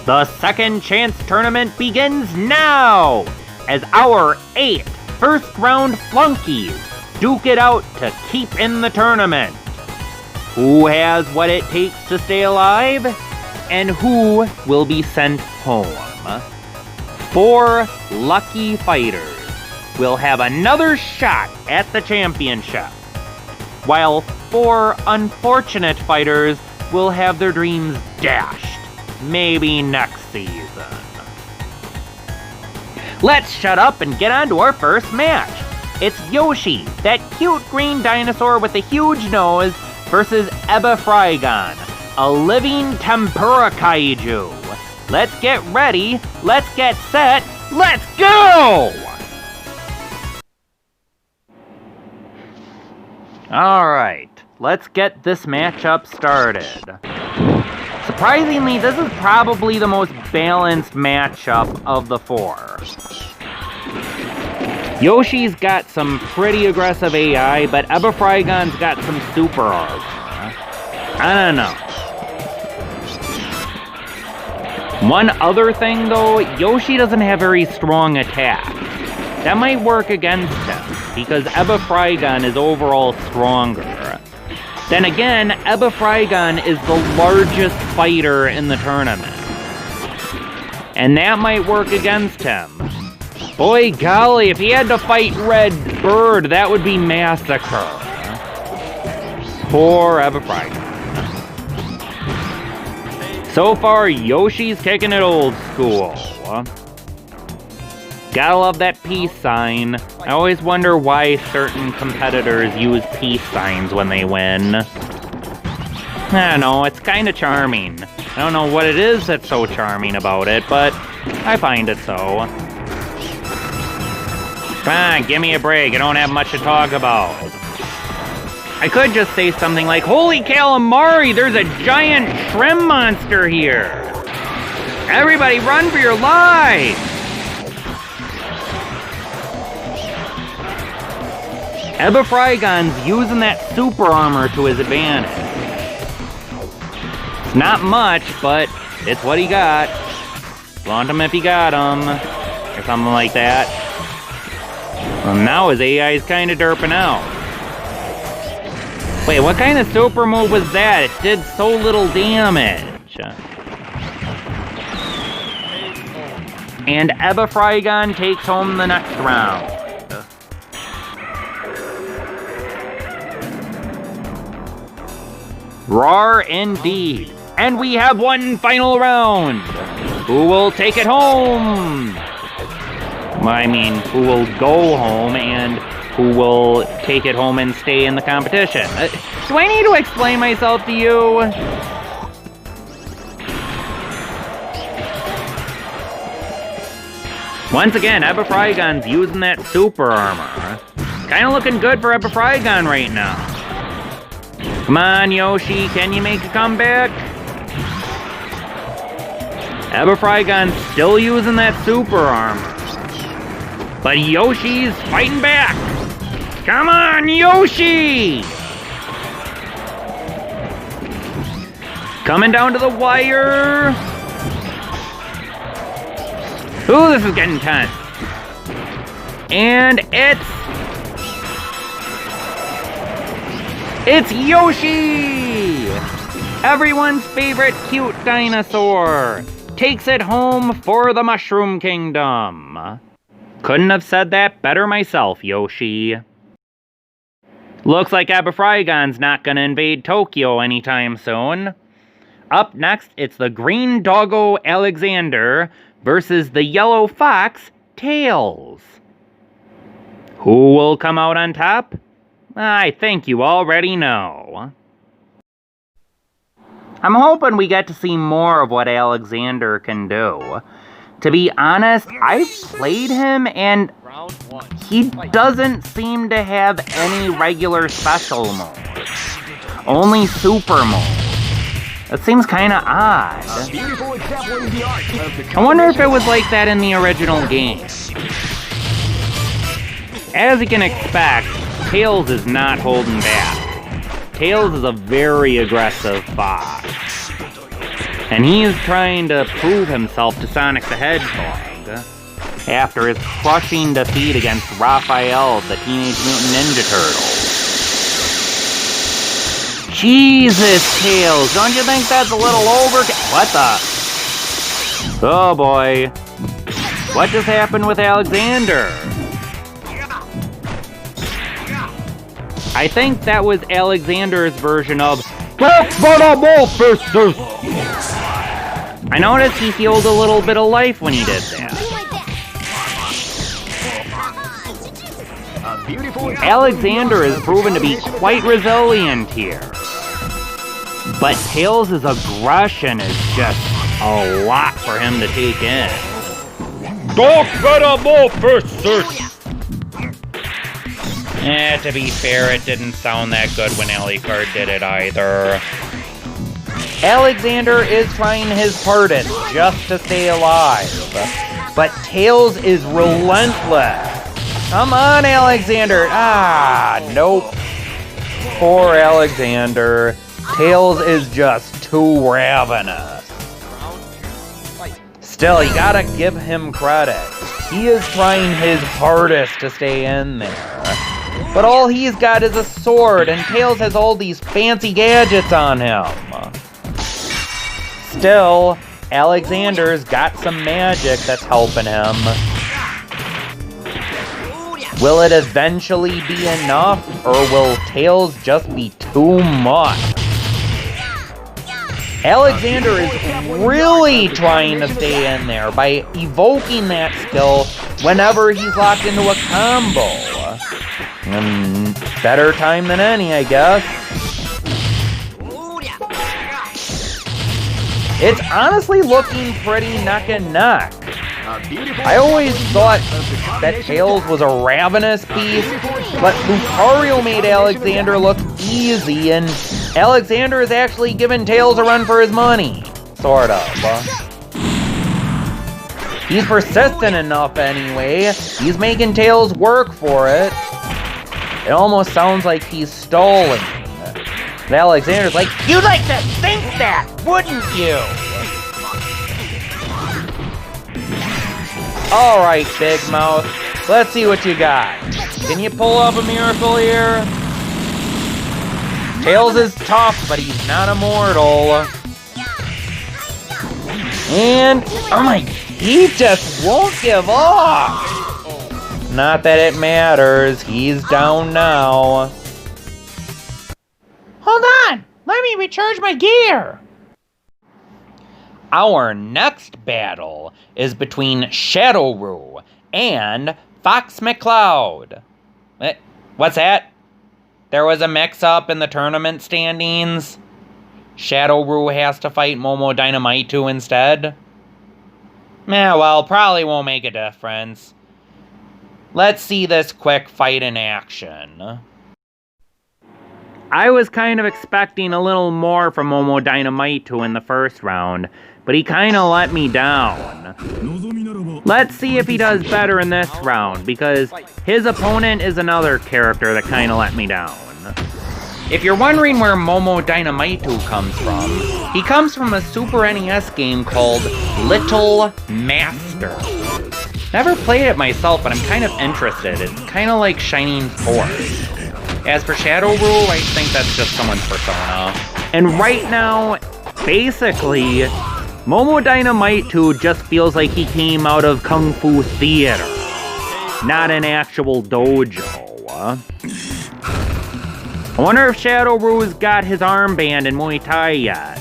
The second chance tournament begins now, as our 8 first-round flunkies duke it out to keep in the tournament. Who has what it takes to stay alive, and who will be sent home? 4 lucky fighters will have another shot at the championship, while 4 unfortunate fighters will have their dreams dashed, maybe next season. Let's shut up and get on to our first match. It's Yoshi, that cute green dinosaur with a huge nose, versus Eba Frygon, a living tempura kaiju. Let's get ready, let's get set, let's go! Alright, let's get this matchup started. Surprisingly, this is probably the most balanced matchup of the 4. Yoshi's got some pretty aggressive AI, but Eba Frygon's got some super armor. I don't know. One other thing though, Yoshi doesn't have very strong attacks. That might work against him, because Eba Frygon is overall stronger. Then again, Eba Frygon is the largest fighter in the tournament, and that might work against him. Boy golly, if he had to fight Red Bird, that would be massacre. Poor Eba Frygon. So far, Yoshi's kicking it old school. Gotta love that peace sign. I always wonder why certain competitors use peace signs when they win. I don't know, it's kinda charming. I don't know what it is that's so charming about it, but I find it so. Come on, give me a break, I don't have much to talk about. I could just say something like, holy calamari, there's a giant shrimp monster here! Everybody run for your lives! Eba Frygon's using that super armor to his advantage. It's not much, but it's what he got. Flaunt him if he got him, or something like that. Well, now his AI is kind of derping out. Wait, what kind of super move was that? It did so little damage. And Eba Frygon takes home the next round. Rawr indeed. And we have one final round. Who will take it home? I mean, who will go home and who will take it home and stay in the competition? Do I need to explain myself to you? Once again, Eba Frygon's using that super armor. Kinda looking good for Eba Frygon right now. Come on, Yoshi, can you make a comeback? Eba Frygon's still using that super armor. But Yoshi's fighting back! Come on, Yoshi! Coming down to the wire. Ooh, this is getting tense. And it's Yoshi! Everyone's favorite cute dinosaur takes it home for the Mushroom Kingdom. Couldn't have said that better myself, Yoshi. Looks like Eba Frygon's not gonna invade Tokyo anytime soon. Up next, it's the green doggo Alexander versus the yellow fox Tails. Who will come out on top? I think you already know. I'm hoping we get to see more of what Alexander can do. To be honest, I've played him and he doesn't seem to have any regular special moves. Only super moves. That seems kinda odd. I wonder if it was like that in the original game. As you can expect, Tails is not holding back. Tails is a very aggressive fox. And he is trying to prove himself to Sonic the Hedgehog after his crushing defeat against Raphael, the Teenage Mutant Ninja Turtle. Jesus, Tails, don't you think that's a little what the? Oh boy. What just happened with Alexander? I think that was Alexander's version of I noticed he healed a little bit of life when he did that. Alexander is proven to be quite resilient here. But Tails' aggression is just a lot for him to take in. To be fair, it didn't sound that good when Alucard did it either. Alexander is trying his hardest just to stay alive, but Tails is relentless. Come on, Alexander. Nope. Poor Alexander. Tails is just too ravenous. Still, you gotta give him credit. He is trying his hardest to stay in there. But all he's got is a sword, and Tails has all these fancy gadgets on him. Still, Alexander's got some magic that's helping him. Will it eventually be enough, or will Tails just be too much? Alexander is really trying to stay in there by evoking that skill whenever he's locked into a combo. Better time than any, I guess. It's honestly looking pretty neck and neck. I always thought that Tails was a ravenous beast, but Lucario made Alexander look easy, and Alexander is actually giving Tails a run for his money. Sort of. He's persistent enough anyway. He's making Tails work for it. It almost sounds like he's stalling. And Alexander's like, "You'd like to think that, wouldn't you?" Alright, Big Mouth. Let's see what you got. Can you pull off a miracle here? Tails is tough, but he's not immortal. And, he just won't give up. Not that it matters, he's down now. Hold on, let me recharge my gear. Our next battle is between Shadowroo and Fox McCloud. What's that? There was a mix-up in the tournament standings? Shadowroo has to fight Momo Dynamite 2 instead? Well, probably won't make a difference. Let's see this quick fight in action. I was kind of expecting a little more from Momo Dynamite 2 in the first round, but he kind of let me down. Let's see if he does better in this round, because his opponent is another character that kind of let me down. If you're wondering where Momo Dynamite 2 comes from, he comes from a Super NES game called Little Master. Never played it myself, but I'm kind of interested. It's kind of like Shining Force. As for Shadowroo, I think that's just someone's persona. And right now, basically, Momo Dynamite 2 just feels like he came out of Kung Fu Theater, not an actual dojo. I wonder if Shadowroo's got his armband in Muay Thai yet.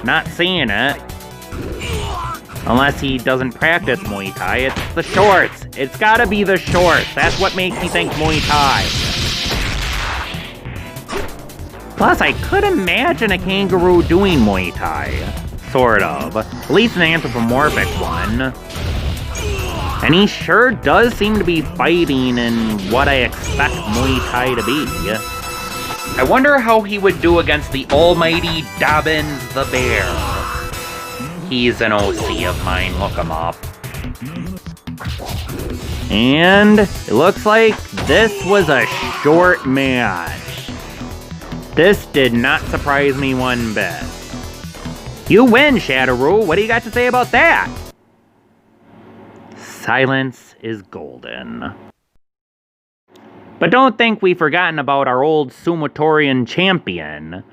Not seeing it. Unless he doesn't practice Muay Thai, it's the shorts. It's gotta be the shorts. That's what makes me think Muay Thai. Plus, I could imagine a kangaroo doing Muay Thai. Sort of. At least an anthropomorphic one. And he sure does seem to be fighting in what I expect Muay Thai to be. I wonder how he would do against the almighty Dobbins the Bear. He's an OC of mine, look him up. And it looks like this was a short match. This did not surprise me one bit. You win, Shadowroo. What do you got to say about that? Silence is golden. But don't think we've forgotten about our old Sumotorian champion.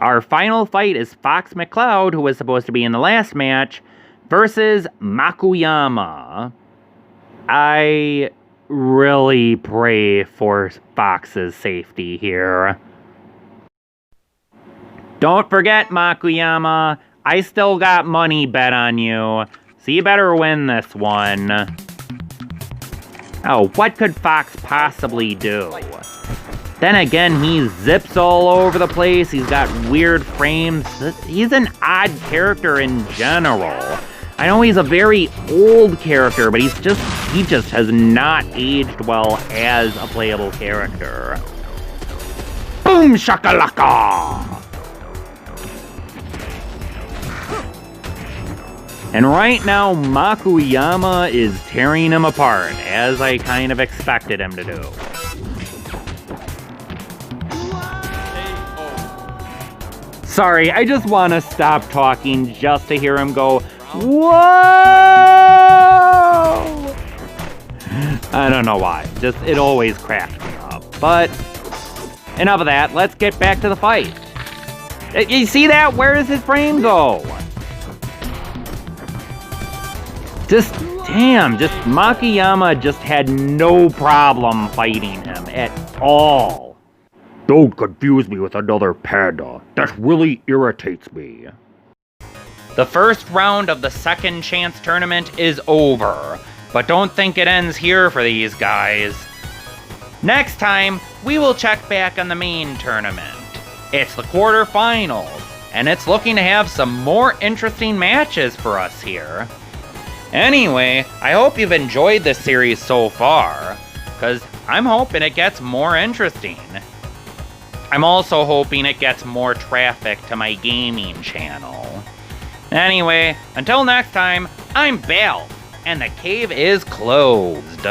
Our final fight is Fox McCloud, who was supposed to be in the last match, versus Makuyama. I really pray for Fox's safety here. Don't forget, Makuyama, I still got money bet on you, so you better win this one. Oh, what could Fox possibly do? Then again, he zips all over the place, he's got weird frames. He's an odd character in general. I know he's a very old character, but he just has not aged well as a playable character. Boom shakalaka! And right now, Makuyama is tearing him apart, as I kind of expected him to do. Sorry, I just want to stop talking just to hear him go, whoa! I don't know why. Just, it always cracks me up. But, enough of that. Let's get back to the fight. You see that? Where does his frame go? Just Makuyama just had no problem fighting him at all. Don't confuse me with another panda. That really irritates me. The first round of the second chance tournament is over, but don't think it ends here for these guys. Next time, we will check back on the main tournament. It's the quarterfinals, and it's looking to have some more interesting matches for us here. Anyway, I hope you've enjoyed this series so far, because I'm hoping it gets more interesting. I'm also hoping it gets more traffic to my gaming channel. Anyway, until next time, I'm Baalf, and the cave is closed.